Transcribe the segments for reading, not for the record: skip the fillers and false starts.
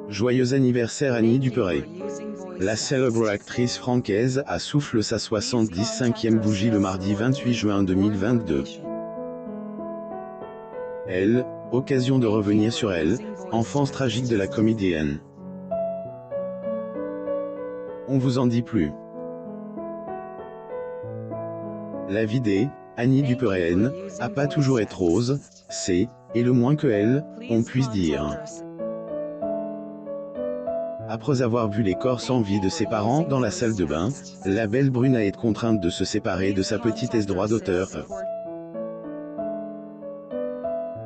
Joyeux anniversaire Annie Dupéré. La célèbre actrice francaise a souffle sa 75e bougie le mardi 28 juin 2022. Elle, occasion de revenir sur elle, enfance tragique de la comédienne. On vous en dit plus. La vie d'Annie Dupéré a pas toujours été rose, c'est, et le moins que elle, on puisse dire. Après avoir vu les corps sans vie de ses parents dans la salle de bain, la belle brune a été contrainte de se séparer de sa petite droit d'auteur.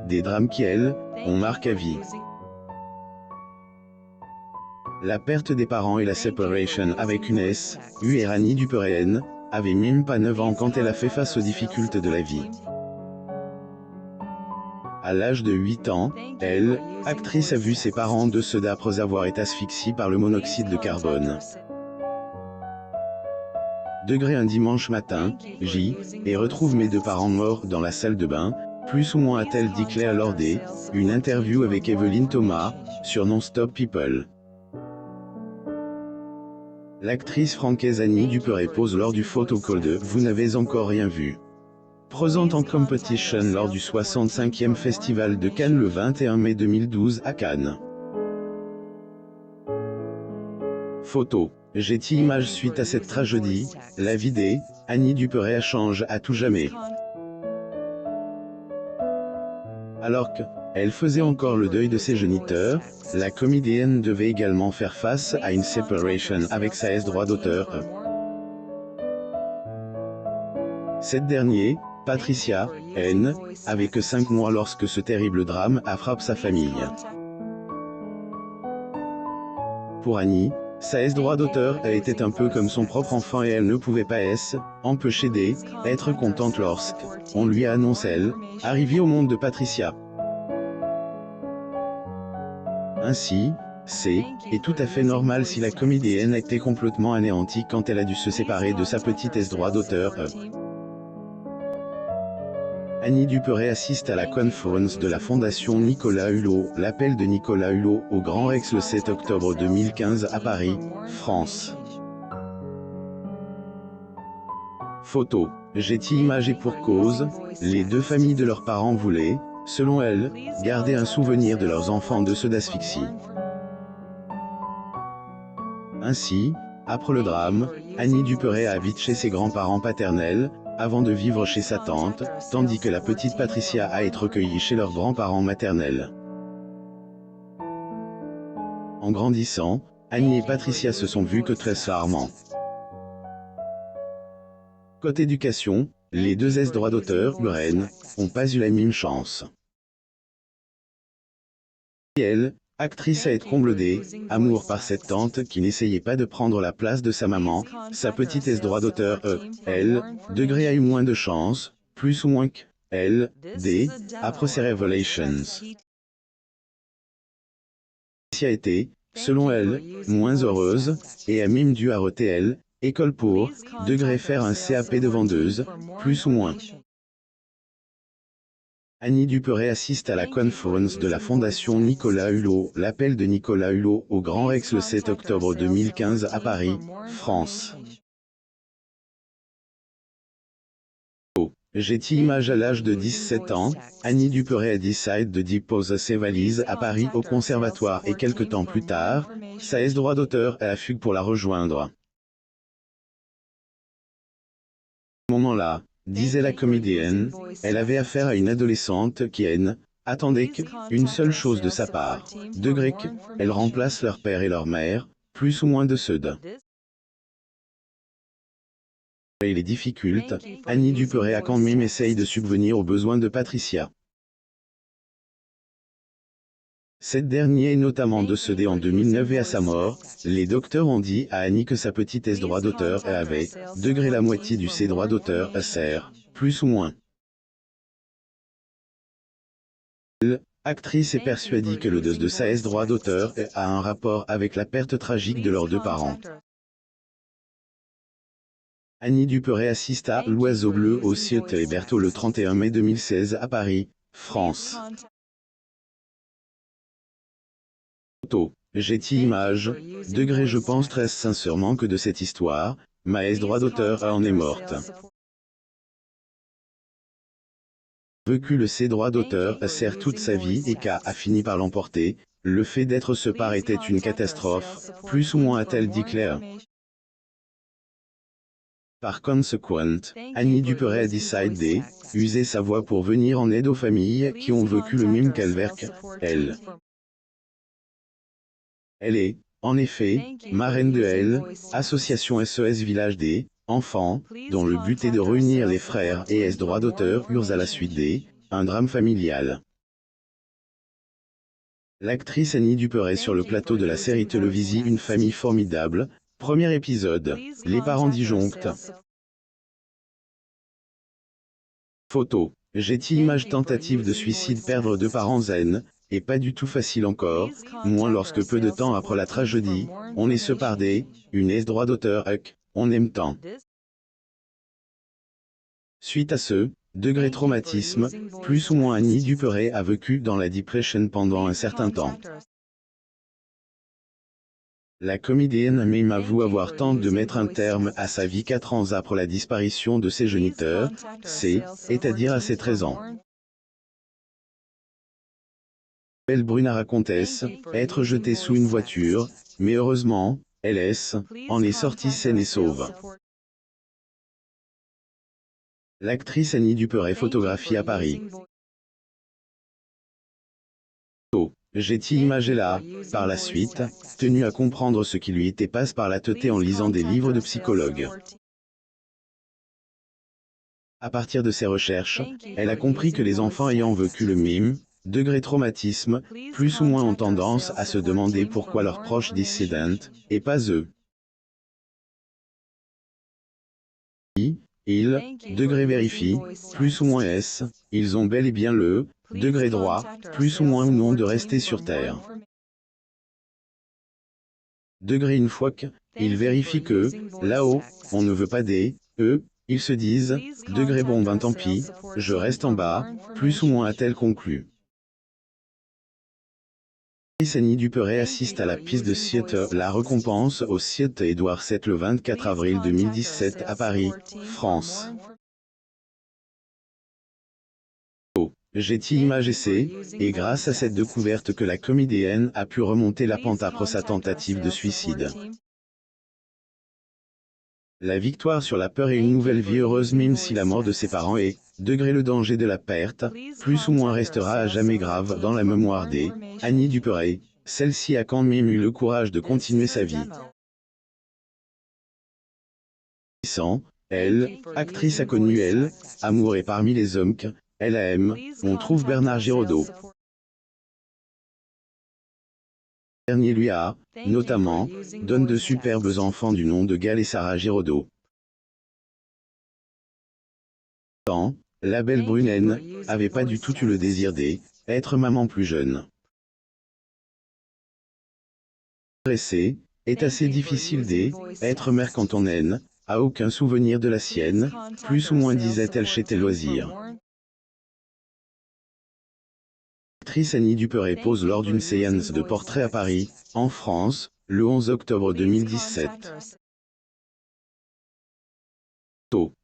Des drames qui, elles, ont marqué à vie. La perte des parents et la séparation avec une Annie Dupéré avait même pas 9 ans quand elle a fait face aux difficultés de la vie. À l'âge de 8 ans, elle, actrice, a vu ses parents décéder après avoir été asphyxiés par le monoxyde de carbone. Un dimanche matin, et retrouve mes 2 parents morts dans la salle de bain, plus ou moins a-t-elle déclaré lors d'une interview avec Evelyne Thomas, sur Non-Stop People. L'actrice francaise Annie Dupéré pose lors du photo call de « Vous n'avez encore rien vu ». Présente en competition lors du 65e Festival de Cannes le 21 mai 2012 à Cannes. Photo. Getty Images. Suite à cette tragédie, la vie d'Annie Dupéré a changé à tout jamais. Alors qu'elle faisait encore le deuil de ses géniteurs, la comédienne devait également faire face à une séparation avec sa droit d'auteur. Cette dernière, Patricia, avait que 5 mois lorsque ce terrible drame a frappé sa famille. Pour Annie, sa droit d'auteur était un peu comme son propre enfant et elle ne pouvait pas empêcher d'être contente lorsqu'on lui a annoncé l'arrivée au monde de Patricia. Ainsi, c'est tout à fait normal si la comédienne a été complètement anéantie quand elle a dû se séparer de sa petite droit d'auteur. Annie Dupéré assiste à la conférence de la Fondation Nicolas Hulot, l'appel de Nicolas Hulot au Grand Rex le 7 octobre 2015 à Paris, France. Photo. Getty Images. Et pour cause, les 2 familles de leurs parents voulaient, selon elles, garder un souvenir de leurs enfants de ceux d'asphyxie. Ainsi, après le drame, Annie Dupéré habite chez ses grands-parents paternels, avant de vivre chez sa tante, tandis que la petite Patricia a été recueillie chez leurs grands-parents maternels. En grandissant, Annie et Patricia se sont vues que très rarement. Côté éducation, les 2 droits d'auteur, n'ont pas eu la même chance. Elle, actrice à être comble d'amour par cette tante qui n'essayait pas de prendre la place de sa maman, sa petite droit d'auteur, elle, a eu moins de chance, plus ou moins qu'elle, après ses revelations. A été, selon elle, moins heureuse, et a même dû arrêter école pour faire un CAP de vendeuse, plus ou moins. Annie Dupéré assiste à la conférence de la Fondation Nicolas Hulot, l'appel de Nicolas Hulot au Grand Rex le 7 octobre 2015 à Paris, France. Getty Images. À l'âge de 17 ans, Annie Dupéré a décidé de déposer ses valises à Paris au conservatoire et quelque temps plus tard, sa droit d'auteur a fugue pour la rejoindre. À ce moment-là, disait la comédienne, elle avait affaire à une adolescente qui attendait qu'une seule chose de sa part, elle remplace leur père et leur mère, plus ou moins de ceux de. Et les difficultés, Annie Dupéré a quand même essayé de subvenir aux besoins de Patricia. Cette dernière est notamment décédée en 2009 et à sa mort, les docteurs ont dit à Annie que sa petite droit d'auteur avait la moitié du ses droits d'auteur plus ou moins. L'actrice est persuadée que le de sa droit d'auteur a un rapport avec la perte tragique de leurs 2 parents. Annie Dupéré assiste à L'Oiseau bleu au Cirque Héberto le 31 mai 2016 à Paris, France. Photo. Getty Images, degré je pense très sincèrement que de cette histoire, ma droit d'auteur en est morte. Vécu le ses droits d'auteur sert toute sa vie et qu'a a fini par l'emporter, le fait d'être ce part était une catastrophe, plus ou moins a-t-elle dit Claire. Par conséquent, Annie Dupéret a décidé user sa voix pour venir en aide aux familles qui ont vécu le même calvaire qu'elle. Elle est, en effet, marraine de L, association SOS Village des enfants, dont le but est de réunir les frères et S droits d'auteur à la suite des un drame familial. L'actrice Annie Dupéret sur le plateau de la série télévisée Une famille formidable, premier épisode, les parents disjonctes. Photo, Getty Images tentative de suicide perdre deux parents zen, et pas du tout facile encore, moins lorsque peu de temps après la tragédie, on est séparé, une droit d'auteur on aime tant. Suite à ce degré traumatisme, plus ou moins Annie Dupéret a vécu dans la dépression pendant un certain temps. La comédienne même avoue avoir tenté de mettre un terme à sa vie 4 ans après la disparition de ses géniteurs, c'est-à-dire à ses 13 ans. Belle Bruna raconte-t-elle être jetée sous une voiture, mais heureusement, elle en est sortie saine et sauve. L'actrice Annie Dupéret photographie à Paris. Getty Images là, par la suite, tenu à comprendre ce qui lui était passé par la tête en lisant des livres de psychologues. À partir de ses recherches, elle a compris que les enfants ayant vécu le même degré traumatisme, plus ou moins ont tendance à se demander pourquoi leurs proches décédent, et pas eux. Ils, degré vérifie, plus ou moins ils ont bel et bien le degré droit, plus ou moins ou non de rester sur Terre. Degré une fois qu'ils vérifient que, là-haut, on ne veut pas ils se disent, degré bon ben tant pis, je reste en bas, plus ou moins a-t-elle conclu. Annie Dupéret assiste à la pièce de théâtre La Récompense au théâtre Édouard VII le 24 avril 2017 à Paris, France. Getty Images et grâce à cette découverte que la comédienne a pu remonter la pente après sa tentative de suicide. La victoire sur la peur et une nouvelle vie heureuse même si la mort de ses parents est, degré le danger de la perte, plus ou moins restera à jamais grave dans la mémoire des Annie Dupéret, celle-ci a quand même eu le courage de continuer sa vie. Elle, actrice a connu elle, amour est parmi les hommes qu'elle aime, on trouve Bernard Giraudot. Ce dernier lui a, notamment, donné de superbes enfants du nom de Gal et Sarah Giraudot. La belle Brunaine avait pas du tout eu le désir d'être maman plus jeune. Dresser est assez difficile d'être mère quand on a aucun souvenir de la sienne, plus ou moins disait-elle chez tes loisirs. L'actrice Annie Dupéret pose lors d'une séance de portrait à Paris, en France, le 11 octobre 2017.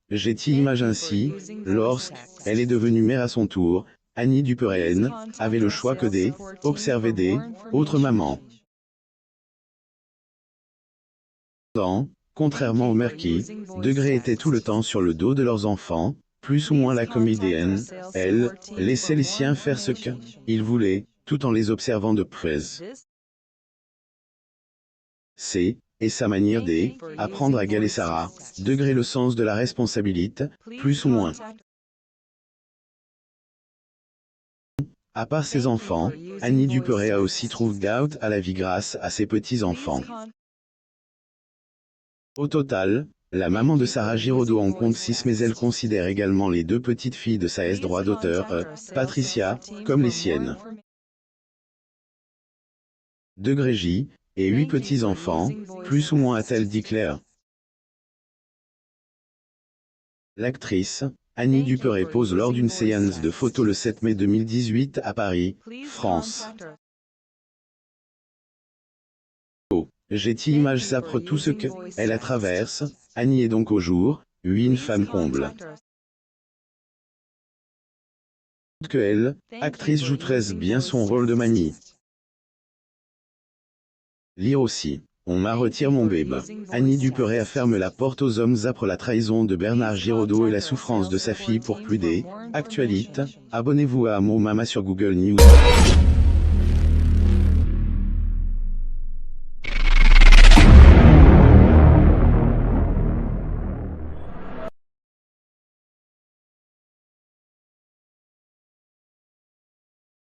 Getty Images ainsi, lorsqu'elle est devenue mère à son tour, Annie Dupéret avait le choix que d'observer des autres mamans. Contrairement aux mères qui, degré étaient tout le temps sur le dos de leurs enfants, plus ou moins la comédienne, elle, laissait les siens faire ce qu'ils voulaient, tout en les observant de près. Et sa manière d'apprendre à Gal et Sarah, degré le sens de la responsabilité, plus ou moins. À part ses enfants, Annie Dupéret a aussi trouvé goût à la vie grâce à ses petits-enfants. Au total, la maman de Sarah Giraudot en compte 6 mais elle considère également les deux petites filles de sa droit d'auteur, Patricia, comme les siennes. Degré J, et 8 petits-enfants, plus ou moins a-t-elle dit Claire. L'actrice, Annie Dupéret pose lors d'une séance de photos le 7 mai 2018 à Paris, France. J'ai image sapre tout ce que, elle a traverse, Annie est donc au jour, oui une femme comble. Que elle, actrice joue très bien son rôle de Manie. Lire aussi. On m'a retire mon bébé. Annie Duperet ferme la porte aux hommes après la trahison de Bernard Giraudot et la souffrance de sa fille pour plus des actualités. Abonnez-vous à Mon Mama sur Google News.